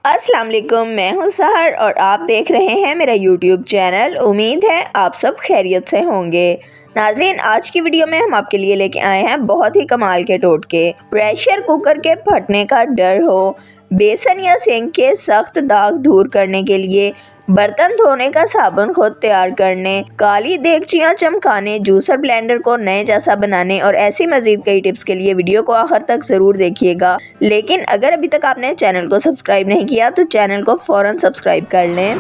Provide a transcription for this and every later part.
अस्सलाम वालेकुम, मैं हूं सहर और आप देख रहे हैं मेरा यूट्यूब चैनल। उम्मीद है आप सब खैरियत से होंगे। नाजरीन, आज की वीडियो में हम आपके लिए लेके आए हैं बहुत ही कमाल के टोटके। प्रेशर कुकर के फटने का डर हो, बेसन या सिंक के सख्त दाग दूर करने के लिए बर्तन धोने का साबुन खुद तैयार करने, काली देगचियां चमकाने, जूसर ब्लेंडर को नए जैसा बनाने और ऐसी मजीद कई टिप्स के लिए वीडियो को आखिर तक ज़रूर देखिएगा। लेकिन अगर अभी तक आपने चैनल को सब्सक्राइब नहीं किया तो चैनल को फ़ौरन सब्सक्राइब कर लें।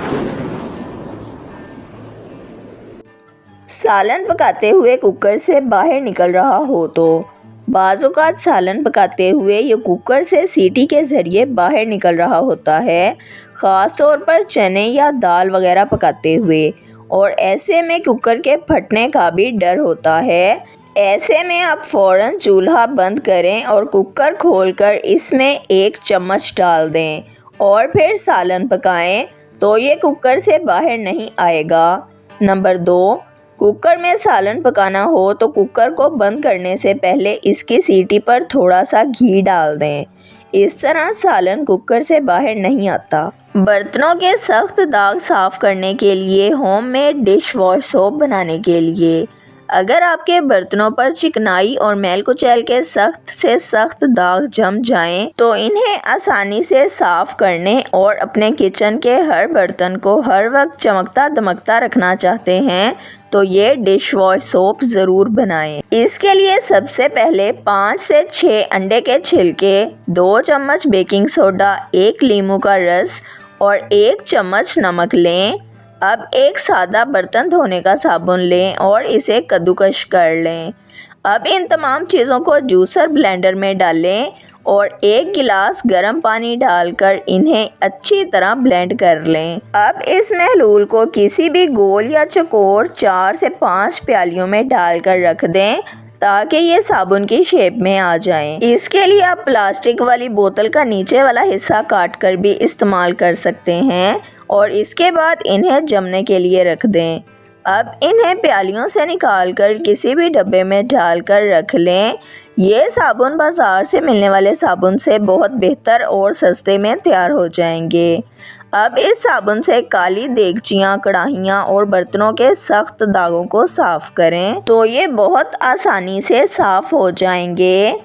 सालन पकाते हुए कुकर से बाहर निकल रहा हो तो बाज़-औक़ात सालन पकाते हुए ये कुकर से सीटी के ज़रिए बाहर निकल रहा होता है, ख़ास तौर पर चने या दाल वगैरह पकाते हुए, और ऐसे में कुकर के फटने का भी डर होता है। ऐसे में आप फ़ौरन चूल्हा बंद करें और कुकर खोलकर इसमें 1 चम्मच डाल दें और फिर सालन पकाएं तो ये कुकर से बाहर नहीं आएगा। नंबर 2, कुकर में सालन पकाना हो तो कुकर को बंद करने से पहले इसकी सीटी पर थोड़ा सा घी डाल दें। इस तरह सालन कुकर से बाहर नहीं आता। बर्तनों के सख्त दाग साफ़ करने के लिए होममेड डिश वॉश सोप बनाने के लिए अगर आपके बर्तनों पर चिकनाई और मैल कुचैल के सख्त से सख्त दाग जम जाएं तो इन्हें आसानी से साफ़ करने और अपने किचन के हर बर्तन को हर वक्त चमकता दमकता रखना चाहते हैं तो ये डिश वॉश सोप ज़रूर बनाएं। इसके लिए सबसे पहले 5 से 6 अंडे के छिलके, 2 चम्मच बेकिंग सोडा, 1 लीमू का रस और 1 चम्मच नमक लें। अब एक सादा बर्तन धोने का साबुन लें और इसे कद्दूकश कर लें। अब इन तमाम चीज़ों को जूसर ब्लेंडर में डालें और 1 गिलास गर्म पानी डालकर इन्हें अच्छी तरह ब्लेंड कर लें। अब इस महलूल को किसी भी गोल या चौकोर 4 से 5 प्यालियों में डालकर रख दें ताकि ये साबुन की शेप में आ जाएं। इसके लिए आप प्लास्टिक वाली बोतल का नीचे वाला हिस्सा काट कर भी इस्तेमाल कर सकते हैं और इसके बाद इन्हें जमने के लिए रख दें। अब इन्हें प्यालियों से निकालकर किसी भी डब्बे में डालकर रख लें। ये साबुन बाज़ार से मिलने वाले साबुन से बहुत बेहतर और सस्ते में तैयार हो जाएंगे। अब इस साबुन से काली देगचियां, कढ़ाइयाँ और बर्तनों के सख्त दागों को साफ़ करें तो ये बहुत आसानी से साफ़ हो जाएंगे।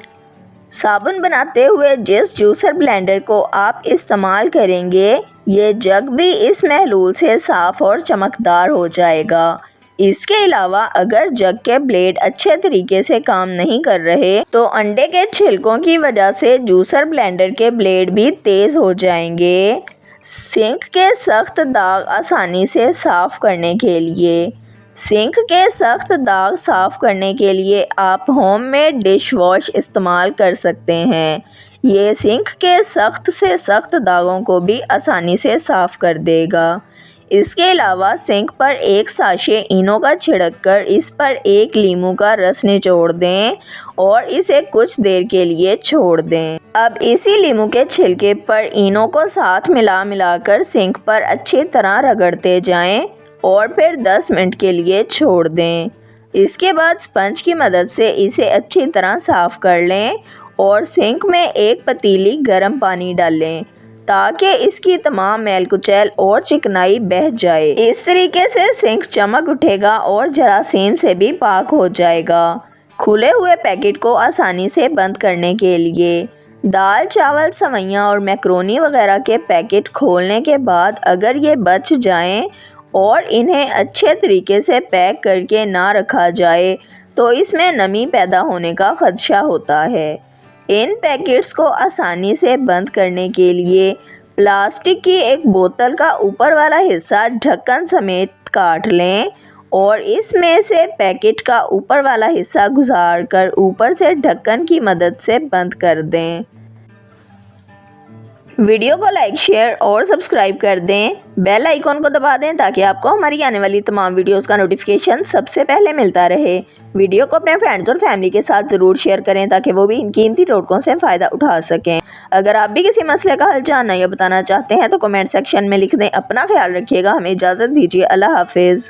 साबुन बनाते हुए जिस जूसर ब्लेंडर को आप इस्तेमाल करेंगे ये जग भी इस महलूल से साफ़ और चमकदार हो जाएगा। इसके अलावा अगर जग के ब्लेड अच्छे तरीके से काम नहीं कर रहे तो अंडे के छिलकों की वजह से जूसर ब्लेंडर के ब्लेड भी तेज़ हो जाएंगे। सिंक के सख्त दाग आसानी से साफ़ करने के लिए आप होममेड डिश वॉश इस्तेमाल कर सकते हैं। ये सिंक के सख्त से सख्त दागों को भी आसानी से साफ़ कर देगा। इसके अलावा सिंक पर 1 साशे इनो का छिड़क कर इस पर 1 लीमू का रस निचोड़ दें और इसे कुछ देर के लिए छोड़ दें। अब इसी लीमू के छिलके पर इनो को साथ मिलाकर सिंक पर अच्छी तरह रगड़ते जाएं और फिर 10 मिनट के लिए छोड़ दें। इसके बाद स्पंज की मदद से इसे अच्छी तरह साफ़ कर लें और सिंक में 1 पतीली गर्म पानी डालें ताकि इसकी तमाम मैल कुचैल और चिकनाई बह जाए। इस तरीके से सिंक चमक उठेगा और जरासीम से भी पाक हो जाएगा। खुले हुए पैकेट को आसानी से बंद करने के लिए दाल, चावल, सवैयाँ और मैक्रोनी वगैरह के पैकेट खोलने के बाद अगर ये बच जाएं और इन्हें अच्छे तरीके से पैक करके ना रखा जाए तो इसमें नमी पैदा होने का ख़दशा होता है। इन पैकेट्स को आसानी से बंद करने के लिए प्लास्टिक की एक बोतल का ऊपर वाला हिस्सा ढक्कन समेत काट लें और इसमें से पैकेट का ऊपर वाला हिस्सा गुजारकर ऊपर से ढक्कन की मदद से बंद कर दें। वीडियो को लाइक, शेयर और सब्सक्राइब कर दें। बेल आइकॉन को दबा दें ताकि आपको हमारी आने वाली तमाम वीडियोस का नोटिफिकेशन सबसे पहले मिलता रहे। वीडियो को अपने फ्रेंड्स और फैमिली के साथ ज़रूर शेयर करें ताकि वो भी इन कीमती टोटकों से फ़ायदा उठा सकें। अगर आप भी किसी मसले का हल जानना या बताना चाहते हैं तो कमेंट सेक्शन में लिख दें। अपना ख्याल रखिएगा। हमें इजाज़त दीजिए। अल्लाह हाफिज़।